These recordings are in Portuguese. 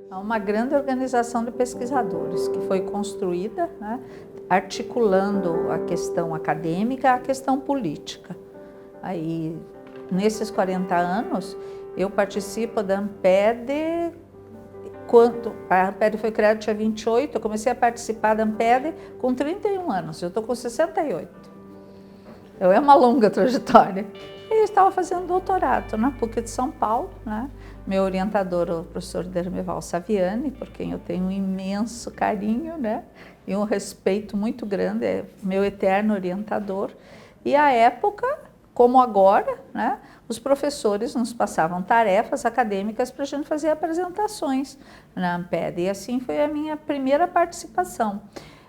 Há uma grande organização de pesquisadores que foi construída, né, articulando a questão acadêmica à questão política. Aí, nesses 40 anos, eu participo da ANPED. Quando a ANPED foi criada dia 28, eu comecei a participar da ANPED com 31 anos, eu estou com 68. Então é uma longa trajetória. E eu estava fazendo doutorado na PUC de São Paulo, né? Meu orientador, o professor Dermeval Saviani, por quem eu tenho um imenso carinho, né? E um respeito muito grande, é meu eterno orientador. E à época, como agora, né? Os professores nos passavam tarefas acadêmicas para a gente fazer apresentações na ANPED. E assim foi a minha primeira participação.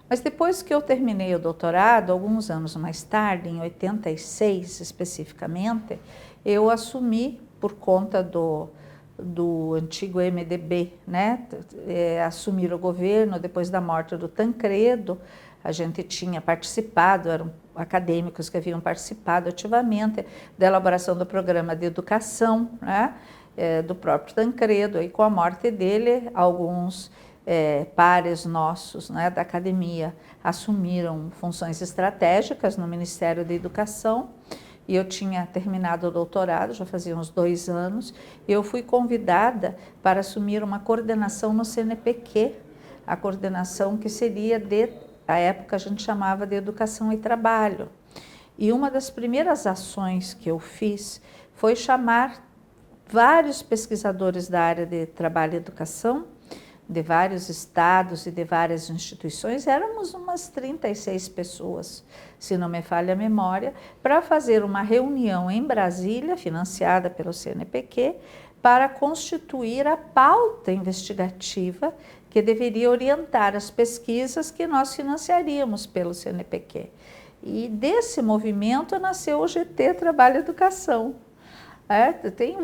Mas depois que eu terminei o doutorado, alguns anos mais tarde, em 86 especificamente, eu assumi, por conta do antigo MDB, né, assumir o governo depois da morte do Tancredo. A gente tinha participado, eram acadêmicos que haviam participado ativamente da elaboração do programa de educação, né, do próprio Tancredo. E com a morte dele, alguns pares nossos, né, da academia assumiram funções estratégicas no Ministério da Educação. E eu tinha terminado o doutorado, já fazia uns 2 anos, e eu fui convidada para assumir uma coordenação no CNPq, a coordenação que seria à época a gente chamava de Educação e Trabalho. E uma das primeiras ações que eu fiz foi chamar vários pesquisadores da área de trabalho e educação, de vários estados e de várias instituições. Éramos umas 36 pessoas, se não me falha a memória, para fazer uma reunião em Brasília, financiada pelo CNPq, para constituir a pauta investigativa que deveria orientar as pesquisas que nós financiaríamos pelo CNPq. E desse movimento nasceu o GT Trabalho e Educação. Tem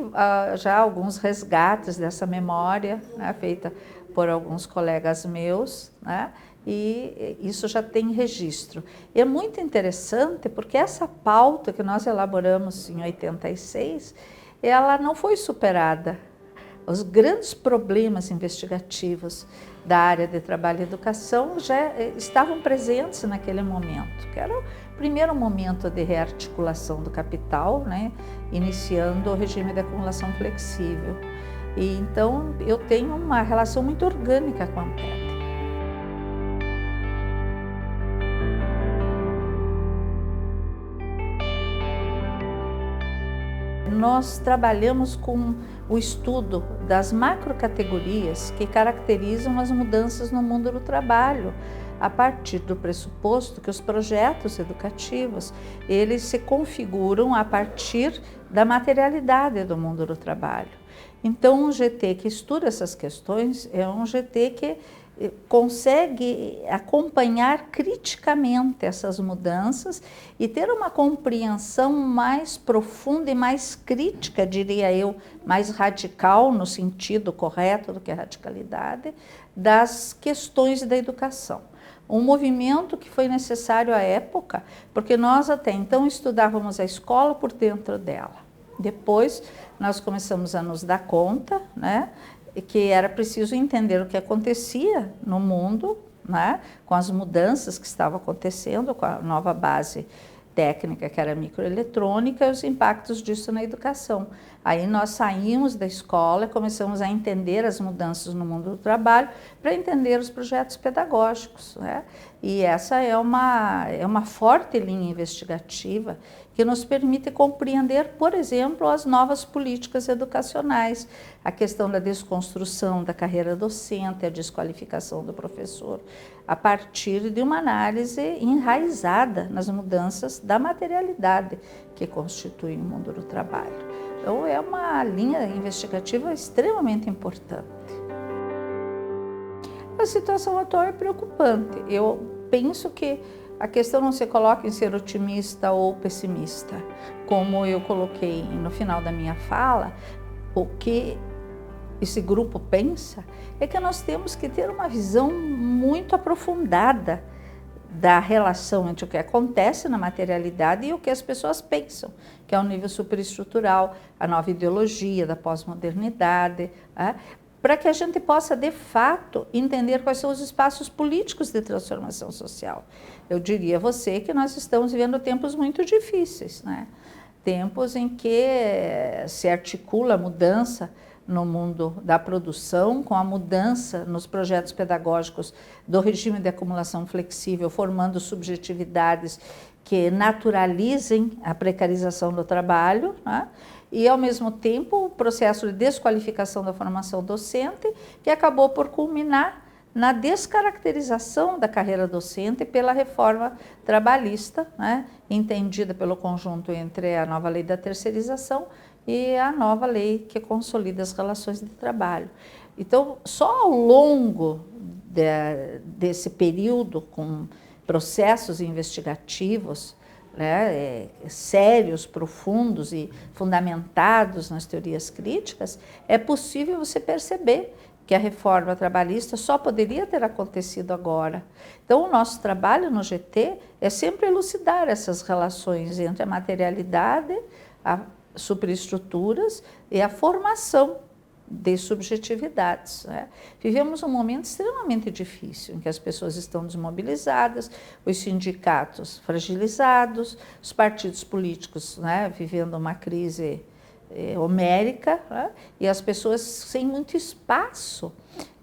já alguns resgates dessa memória, né, feita por alguns colegas meus, né, e isso já tem registro. E é muito interessante porque essa pauta que nós elaboramos em 86, ela não foi superada. Os grandes problemas investigativos da área de trabalho e educação já estavam presentes naquele momento, que era o primeiro momento de rearticulação do capital, né, iniciando o regime de acumulação flexível. E então eu tenho uma relação muito orgânica com a ANPED. Nós trabalhamos com o estudo das macrocategorias que caracterizam as mudanças no mundo do trabalho, a partir do pressuposto que os projetos educativos, eles se configuram a partir da materialidade do mundo do trabalho. Então, um GT que estuda essas questões é um GT que consegue acompanhar criticamente essas mudanças e ter uma compreensão mais profunda e mais crítica, diria eu, mais radical, no sentido correto do que a radicalidade, das questões da educação. Um movimento que foi necessário à época, porque nós até então estudávamos a escola por dentro dela. Depois nós começamos a nos dar conta, né, que era preciso entender o que acontecia no mundo, né, com as mudanças que estavam acontecendo, com a nova base técnica que era a microeletrônica e os impactos disso na educação. Aí nós saímos da escola e começamos a entender as mudanças no mundo do trabalho para entender os projetos pedagógicos, né? E essa é uma forte linha investigativa que nos permite compreender, por exemplo, as novas políticas educacionais, a questão da desconstrução da carreira docente, a desqualificação do professor, a partir de uma análise enraizada nas mudanças da materialidade que constitui o mundo do trabalho. Então, é uma linha investigativa extremamente importante. A situação atual é preocupante. Eu penso que a questão não se coloca em ser otimista ou pessimista. Como eu coloquei no final da minha fala, o que esse grupo pensa é que nós temos que ter uma visão muito aprofundada da relação entre o que acontece na materialidade e o que as pessoas pensam, que é o nível superestrutural, a nova ideologia da pós-modernidade, para que a gente possa, de fato, entender quais são os espaços políticos de transformação social. Eu diria a você que nós estamos vivendo tempos muito difíceis, né? Tempos em que se articula a mudança no mundo da produção, com a mudança nos projetos pedagógicos do regime de acumulação flexível, formando subjetividades que naturalizem a precarização do trabalho, né? E, ao mesmo tempo, o processo de desqualificação da formação docente, que acabou por culminar na descaracterização da carreira docente pela reforma trabalhista, né? Entendida pelo conjunto entre a nova lei da terceirização e a nova lei que consolida as relações de trabalho. Então, só ao longo desse período, com processos investigativos, né, sérios, profundos e fundamentados nas teorias críticas, é possível você perceber que a reforma trabalhista só poderia ter acontecido agora. Então, o nosso trabalho no GT é sempre elucidar essas relações entre a materialidade, as superestruturas e a formação de subjetividades, né? Vivemos um momento extremamente difícil, em que as pessoas estão desmobilizadas, os sindicatos fragilizados, os partidos políticos, né, vivendo uma crise homérica, né, e as pessoas sem muito espaço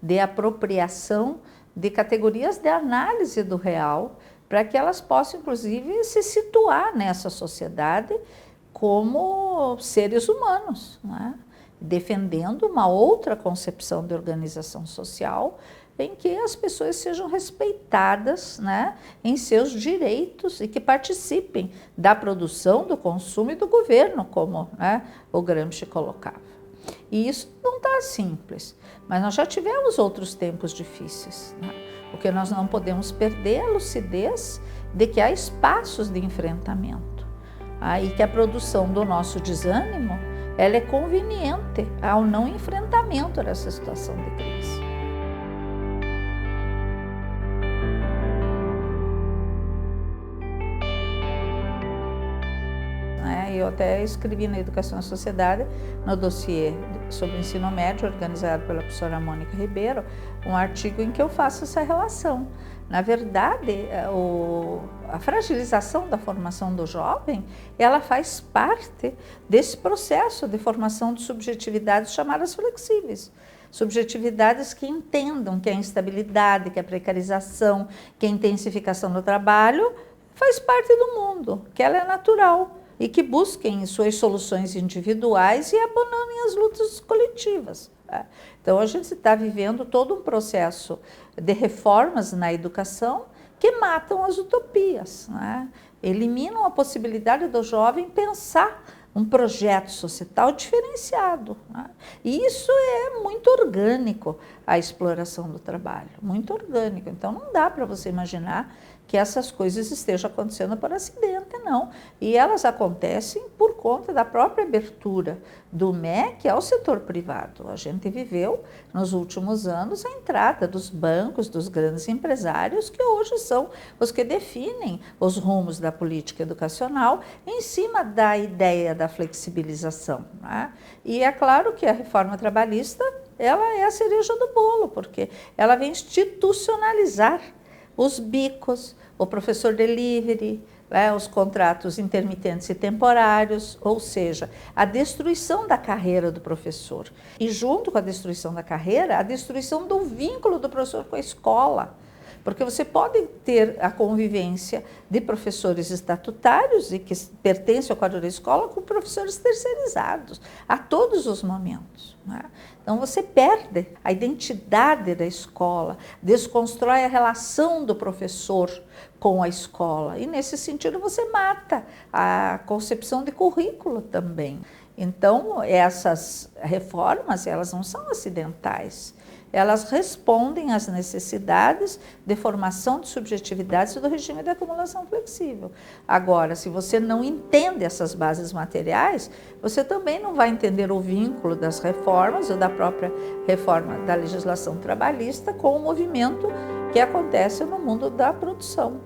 de apropriação de categorias de análise do real, para que elas possam, inclusive, se situar nessa sociedade como seres humanos, né? Defendendo uma outra concepção de organização social em que as pessoas sejam respeitadas, né, em seus direitos e que participem da produção, do consumo e do governo, como, né, o Gramsci colocava. E isso não está simples, mas nós já tivemos outros tempos difíceis, né? O que nós não podemos perder é a lucidez de que há espaços de enfrentamento, e que a produção do nosso desânimo ela é conveniente ao não enfrentamento dessa situação de crise. Eu até escrevi na Educação e Sociedade, no dossiê sobre o ensino médio, organizado pela professora Mônica Ribeiro, um artigo em que eu faço essa relação. Na verdade, a fragilização da formação do jovem, ela faz parte desse processo de formação de subjetividades chamadas flexíveis. Subjetividades que entendam que a instabilidade, que a precarização, que a intensificação do trabalho faz parte do mundo, que ela é natural e que busquem suas soluções individuais e abandonem as lutas coletivas. Então, a gente está vivendo todo um processo de reformas na educação que matam as utopias, né? Eliminam a possibilidade do jovem pensar um projeto societal diferenciado, né? E isso é muito orgânico, a exploração do trabalho, muito orgânico. Então, não dá para você imaginar que essas coisas estejam acontecendo por acidente, não. E elas acontecem por conta da própria abertura do MEC ao setor privado. A gente viveu, nos últimos anos, a entrada dos bancos, dos grandes empresários, que hoje são os que definem os rumos da política educacional em cima da ideia da flexibilização, né? E é claro que a reforma trabalhista, ela é a cereja do bolo, porque ela vem institucionalizar os bicos, o professor delivery, os contratos intermitentes e temporários, ou seja, a destruição da carreira do professor. E junto com a destruição da carreira, a destruição do vínculo do professor com a escola. Porque você pode ter a convivência de professores estatutários e que pertencem ao quadro da escola com professores terceirizados, a todos os momentos, né? Então, você perde a identidade da escola, desconstrói a relação do professor com a escola. E, nesse sentido, você mata a concepção de currículo também. Então, essas reformas, elas não são acidentais. Elas respondem às necessidades de formação de subjetividades do regime de acumulação flexível. Agora, se você não entende essas bases materiais, você também não vai entender o vínculo das reformas ou da própria reforma da legislação trabalhista com o movimento que acontece no mundo da produção.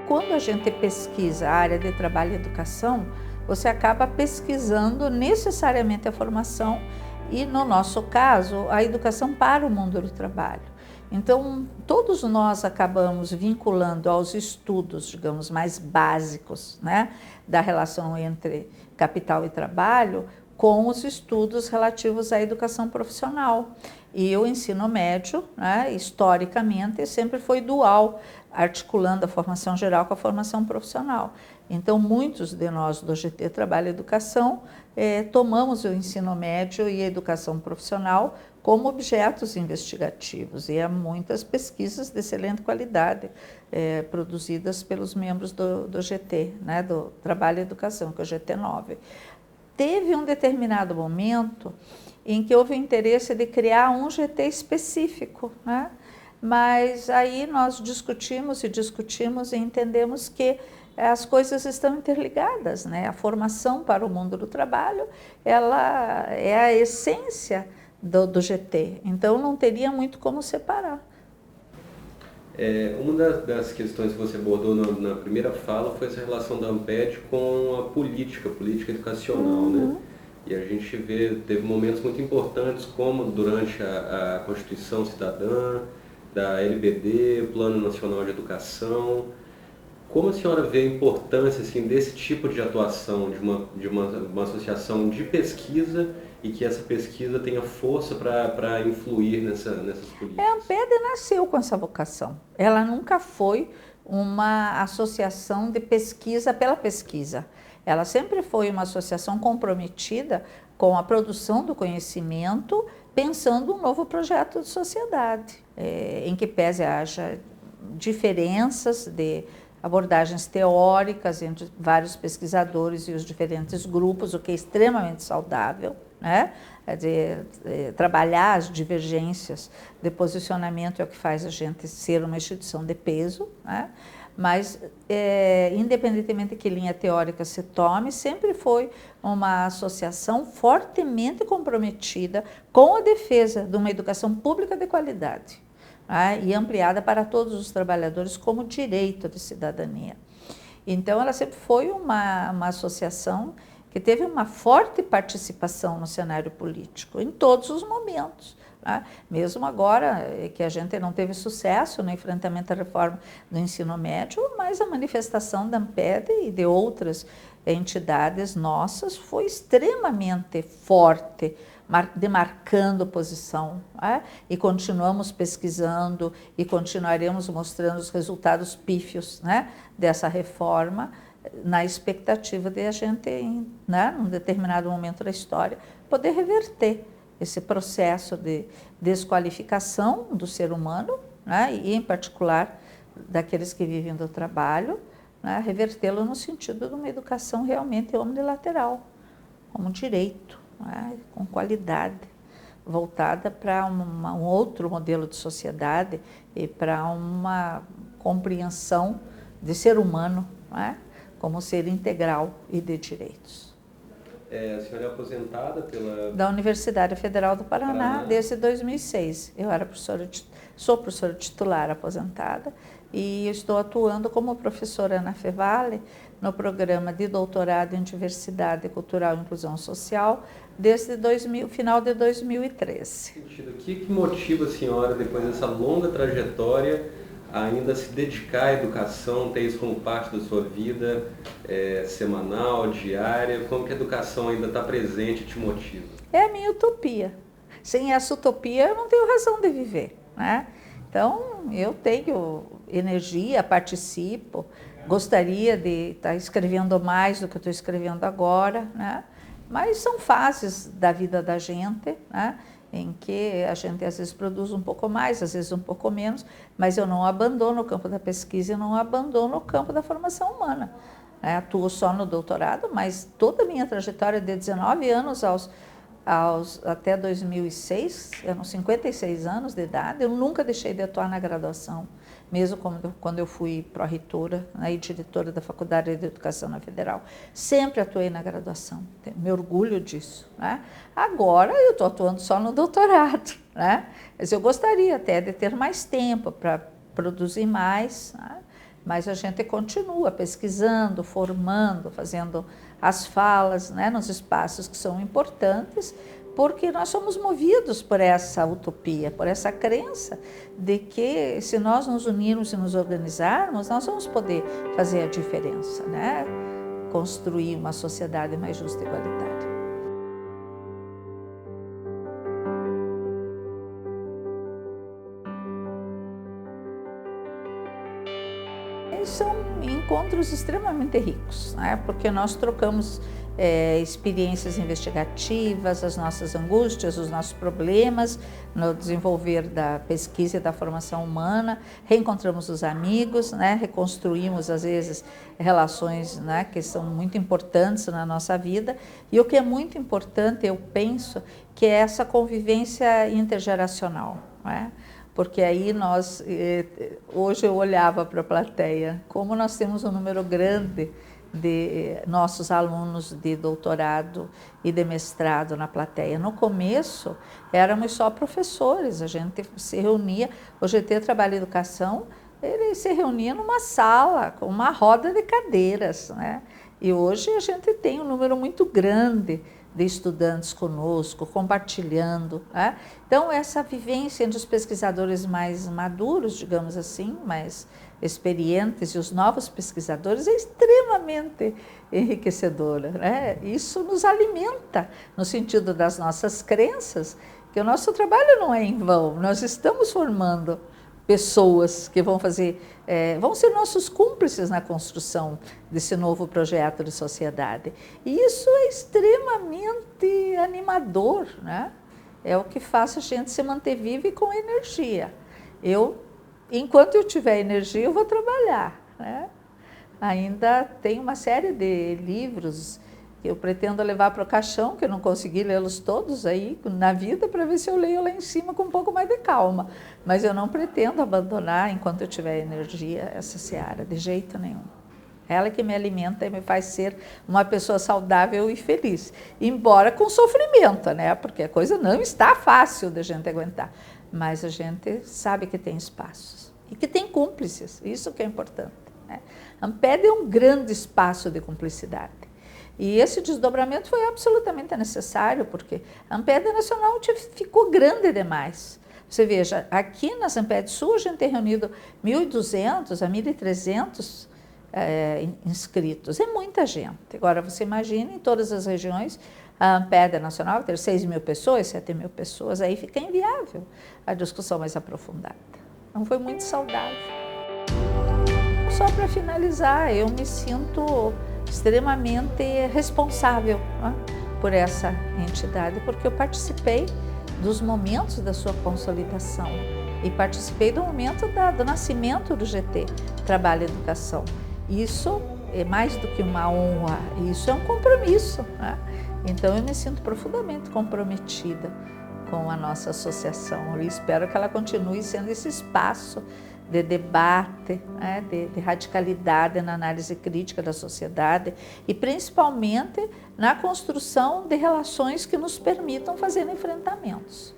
Quando a gente pesquisa a área de trabalho e educação, você acaba pesquisando necessariamente a formação e, no nosso caso, a educação para o mundo do trabalho. Então, todos nós acabamos vinculando aos estudos, digamos, mais básicos, né, da relação entre capital e trabalho, com os estudos relativos à educação profissional. E o ensino médio, né, historicamente, sempre foi dual, articulando a formação geral com a formação profissional. Então, muitos de nós do GT Trabalho e Educação tomamos o ensino médio e a educação profissional como objetos investigativos, e há muitas pesquisas de excelente qualidade produzidas pelos membros do GT, né, do Trabalho e Educação, que é o GT9. Teve um determinado momento em que houve o interesse de criar um GT específico, né? Mas aí nós discutimos e entendemos que as coisas estão interligadas, né? A formação para o mundo do trabalho, ela é a essência do GT, então não teria muito como separar. Uma das questões que você abordou na primeira fala foi essa relação da Amped com a política educacional, né? E a gente teve momentos muito importantes, como durante a Constituição Cidadã, da LBD, Plano Nacional de Educação. Como a senhora vê a importância assim, desse tipo de atuação, de uma associação de pesquisa e que essa pesquisa tenha força para influir nessas políticas? A Amped nasceu com essa vocação. Ela nunca foi uma associação de pesquisa pela pesquisa. Ela sempre foi uma associação comprometida com a produção do conhecimento, pensando um novo projeto de sociedade, em que pese haja diferenças de abordagens teóricas entre vários pesquisadores e os diferentes grupos, o que é extremamente saudável, né? Trabalhar as divergências de posicionamento é o que faz a gente ser uma instituição de peso, né? Mas, independentemente de que linha teórica se tome, sempre foi uma associação fortemente comprometida com a defesa de uma educação pública de qualidade, né? E ampliada para todos os trabalhadores como direito de cidadania. Então, ela sempre foi uma associação que teve uma forte participação no cenário político, em todos os momentos, né? Mesmo agora que a gente não teve sucesso no enfrentamento à reforma do ensino médio, mas a manifestação da Amped e de outras entidades nossas foi extremamente forte, demarcando posição, né? E continuamos pesquisando e continuaremos mostrando os resultados pífios, né, dessa reforma, na expectativa de a gente, né, num determinado momento da história, poder reverter esse processo de desqualificação do ser humano, né, e em particular daqueles que vivem do trabalho, né, revertê-lo no sentido de uma educação realmente omnilateral, como direito, né, com qualidade, voltada para um outro modelo de sociedade e para uma compreensão de ser humano, né, como ser integral e de direitos. A senhora é aposentada da Universidade Federal do Paraná desde 2006. Eu sou professora titular aposentada e estou atuando como professora na FEVALE, no programa de doutorado em Diversidade Cultural e Inclusão Social, desde final de 2013. O que motiva a senhora, depois dessa longa trajetória, ainda se dedicar à educação, ter isso como parte da sua vida semanal, diária? Como que a educação ainda está presente e te motiva? É a minha utopia. Sem essa utopia eu não tenho razão de viver, né? Então eu tenho energia, participo, gostaria de estar escrevendo mais do que eu estou escrevendo agora, né? Mas são fases da vida da gente, né, em que a gente às vezes produz um pouco mais, às vezes um pouco menos, mas eu não abandono o campo da pesquisa, eu não abandono o campo da formação humana. Atuo só no doutorado, mas toda a minha trajetória de 19 anos até 2006, eram 56 anos de idade, eu nunca deixei de atuar na graduação, mesmo quando eu fui pró-reitora, e diretora da Faculdade de Educação na Federal. Sempre atuei na graduação, me orgulho disso, né? Agora eu estou atuando só no doutorado, né? Mas eu gostaria até de ter mais tempo para produzir mais, né? mas a gente continua pesquisando, formando, fazendo as falas, né, nos espaços que são importantes, porque nós somos movidos por essa utopia, por essa crença de que se nós nos unirmos e nos organizarmos, nós vamos poder fazer a diferença, né? Construir uma sociedade mais justa e igualitária. São encontros extremamente ricos, né? Porque nós trocamos experiências investigativas, as nossas angústias, os nossos problemas no desenvolver da pesquisa e da formação humana, reencontramos os amigos, né? Reconstruímos às vezes relações, né, que são muito importantes na nossa vida, e o que é muito importante, eu penso, que é essa convivência intergeracional, né? Porque aí nós, hoje eu olhava para a plateia, como nós temos um número grande de nossos alunos de doutorado e de mestrado na plateia. No começo, éramos só professores, a gente se reunia, o GT Trabalho e Educação, ele se reunia numa sala, com uma roda de cadeiras, né? E hoje a gente tem um número muito grande de estudantes conosco, compartilhando, né? Então, essa vivência entre os pesquisadores mais maduros, digamos assim, mais experientes, e os novos pesquisadores é extremamente enriquecedora, né? Isso nos alimenta no sentido das nossas crenças, que o nosso trabalho não é em vão, nós estamos formando pessoas que vão fazer, vão ser nossos cúmplices na construção desse novo projeto de sociedade. E isso é extremamente animador, né? É o que faz a gente se manter viva e com energia. Enquanto eu tiver energia, eu vou trabalhar, né? Ainda tem uma série de livros que eu pretendo levar para o caixão, que eu não consegui lê-los todos aí na vida, para ver se eu leio lá em cima com um pouco mais de calma. Mas eu não pretendo abandonar, enquanto eu tiver energia, essa seara, de jeito nenhum. Ela que me alimenta e me faz ser uma pessoa saudável e feliz. Embora com sofrimento, né? Porque a coisa não está fácil da gente aguentar. Mas a gente sabe que tem espaços e que tem cúmplices, isso que é importante, né? A Amped é um grande espaço de cumplicidade. E esse desdobramento foi absolutamente necessário, porque a Amped Nacional ficou grande demais. Você veja, aqui na Amped Sul a gente tem reunido 1.200 a 1.300 inscritos. É muita gente. Agora, você imagina, em todas as regiões, a Amped Nacional ter 6.000 pessoas, 7.000 pessoas, aí fica inviável a discussão mais aprofundada. Então, foi muito saudável. Só para finalizar, eu me sinto extremamente responsável, né, por essa entidade, porque eu participei dos momentos da sua consolidação e participei do momento do nascimento do GT, Trabalho e Educação. Isso é mais do que uma honra, isso é um compromisso, né? Então eu me sinto profundamente comprometida com a nossa associação e espero que ela continue sendo esse espaço de debate, né, de radicalidade na análise crítica da sociedade e principalmente na construção de relações que nos permitam fazer enfrentamentos.